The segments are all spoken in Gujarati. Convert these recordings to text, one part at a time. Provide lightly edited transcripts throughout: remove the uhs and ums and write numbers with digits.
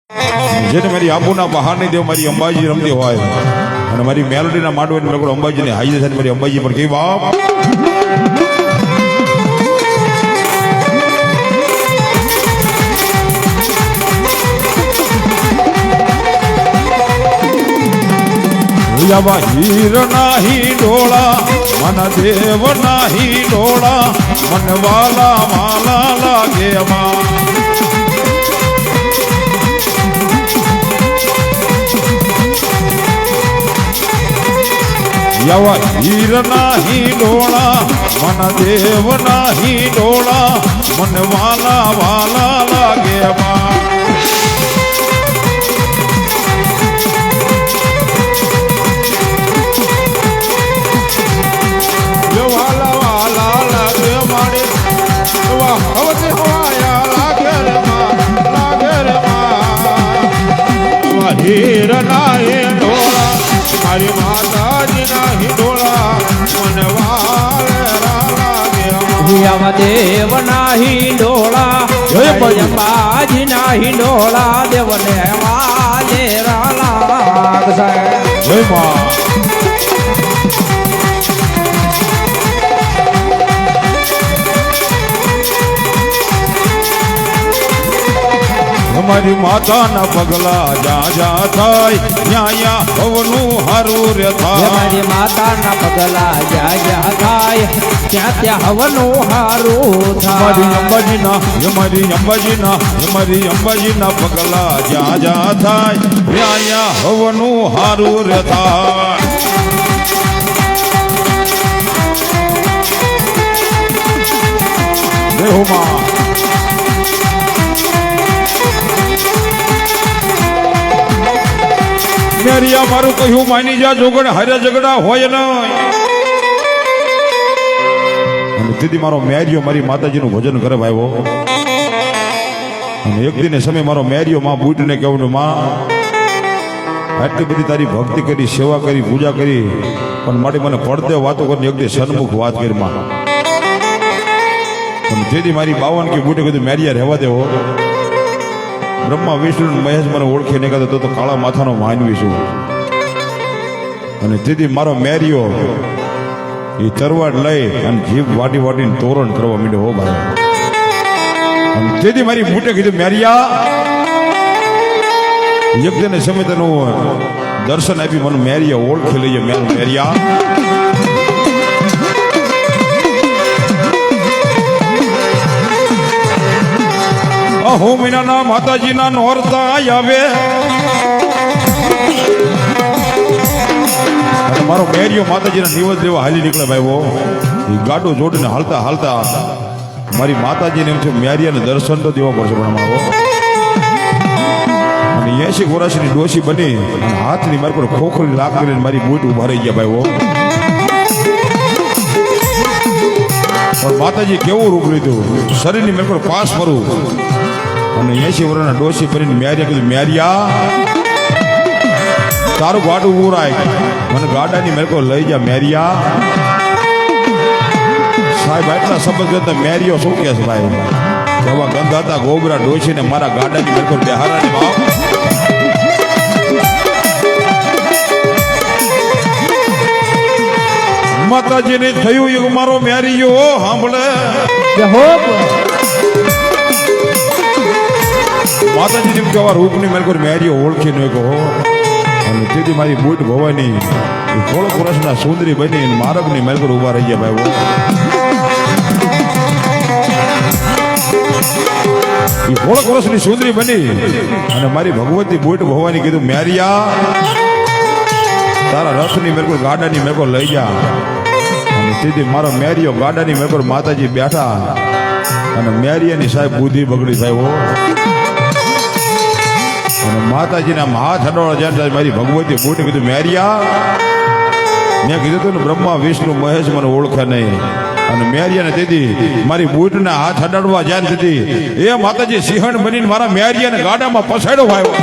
જેને મારી આબુના બહારની દેવ મારી અંબાજી રમતી હોય અને મારી મેલોડીના માંડવાની મેં અંબાજીને હાઈ છે મારી અંબાજી પર કે બાપ હીર નાહી ડોળા મન દેવ નાહી ડોળા મન વાલા માલા લાગે માં યવા હીર નાહી ડોળા મન દેવ નાહી ડોળા મન વાલા વાલા લાગે માં હીર નાહી ડોળા મારી માતાજી નાહી ડોળા મને વાલે યમ દેવ નાહી ડોળા અંબાજી નાહી ડોળા દેવને વાલે લાગશે જય માં મારી માતાના પગલા જા જા થાય ન્યાયા હવનું હારું રે થાય મારી માતાના પગલા જા જા થાય ત્યાં ત્યાં હવનું હારું થાય મારી અંબાજીના પગલા જા જા થાય ન્યાયા હવનું હારું રે થાય દેહમાં મેરિયા મારું કહ્યું માની જા જોગણ હારે ઝઘડા હોય નહીં અને તેથી મારો મેરિયો મારી માતાજીનું ભજન કરે ભાઈઓ અને એક દિને સમય મારો મેરિયો માં બુટને કહું માં આટલી બધી તારી ભક્તિ કરી સેવા કરી પૂજા કરી પણ માટે મને પડદે વાતો કરીને એક દી સન્મુખ વાત કરી માં અને તેથી મારી 52 કે બુટે કીધું મેરિયા રહેવા દેવો બ્રહ્મા વિષ્ણુ મહેશ મને ઓળખી નહીં કરતો તો કાળા માથાનો માનવી છું અને તેથી મારો મેરિયો એ તરવાડ લઈ અને જીભ વાટી વાટીને તોરણ કરવા માંડ્યો હો ભાઈ અને તેથી મારી બુટે કીધું મેરિયા યજ્ઞને સમય તેનું દર્શન આપી મને મેરિયા ઓળખી લઈએ મેરિયા અહો મહિનાના માતાજીના નોરતા આવે મારો મેરિયો માતાજીના દિવસ લેવા હાલી નીકળે ભાઈઓ એ ગાડો જોડીને હાલતા હાલતા મારી માતાજીને એમ છે મેરિયાને દર્શન તો દેવા પડશે પણ મારો અને 80 વર્ષની ડોશી બની અને હાથની મારી પર ખોખરી લાગ કરીને મારી બૂટ ઉભા રહી ગયા ભાઈઓ પણ માતાજી કેવું રૂપ લીધું શરીરની મેં પર પાસ ફરું અને 80 વર્ષના ડોશી કરીને મેરિયા કીધું મેરિયા તારું ગાડું ઉરાય મને ગાડાની મેરકો લઈ જા મેરિયા સાહેબ એટલા શબ્દ કરતા મેરિયો શું કે છે ભાઈ એવા ગંધ હતા ગોબરા ડોશીને મારા ગાડાની મેરકો બિહારાની બાપ માતાજીને થયું એક મારો મેરિયો સાંભળે માતાજીને એમ કેવા રૂપની મેરકો મેરિયો ઓળખી ન કહો અને તેથી મારી બુટ ભવાની થોડોક વર્ષના સુંદરી બની મારગની મેલકર ઉભા રહી ગયા ભાઈ થોડોક વર્ષની સુંદરી બની અને મારી ભગવતી બુટ ભવાની કીધું મેરિયા તારા રથની મેલકર ગાડાની મેલકર લઈ જા અને તેથી મારો મેરિયો ગાડાની મેલકર માતાજી બેઠા અને મેરિયાની સાહેબ બુદ્ધિ બગડી થાય અને માતાજીના હાથ અડોળા જાય મારી ભગવતી બુટ કીધું મેરિયા મેં કીધું હતું ને બ્રહ્મા વિષ્ણુ મહેશ મને ઓળખ્યા નહીં અને મેરિયાને તેથી મારી બુટના હાથ અડાડવા જાય તેથી એ માતાજી સિંહણ બનીને મારા મેરિયાને ગાડામાં પછાડ્યો ભાઈ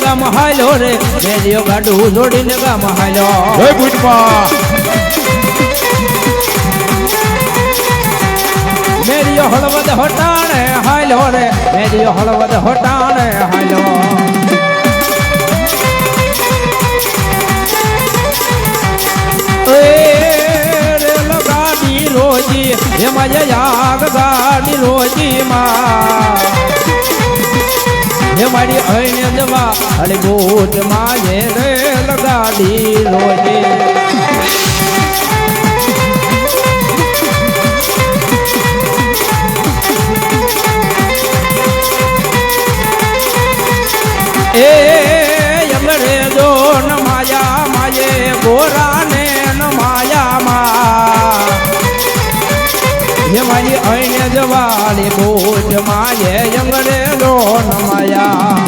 ગામ હાલ્યો રે મેરિયો ગાડું જોડીને ગામ હાલ્યો હે બુટમાં મેરિયો હળવદ હટાણે હાલ્યો રે મેરિયો હળવદ હટાણે હાલ્યો રેલ ગાડી રોજી એમાં યાગ ગાડી રોજી માં હે મારી અઈને જવા અરે ગોટ માં જે રેલ ગાડી રોજી એ અંગ્રેજો ન માયા માયે ગોરાને ન માયા માં હે મારી અઈને જવાળી બોજ માયે અંગ્રેજો ન માયા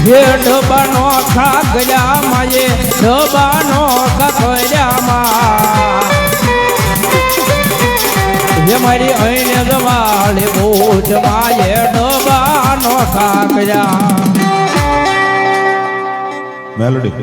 હે ડબાનો ખાગયા માયે ડબાનો ખાગયા માં હે મારી અઈને જવાળે બોજ માયે ડબાનો ખાગયા મેલોડી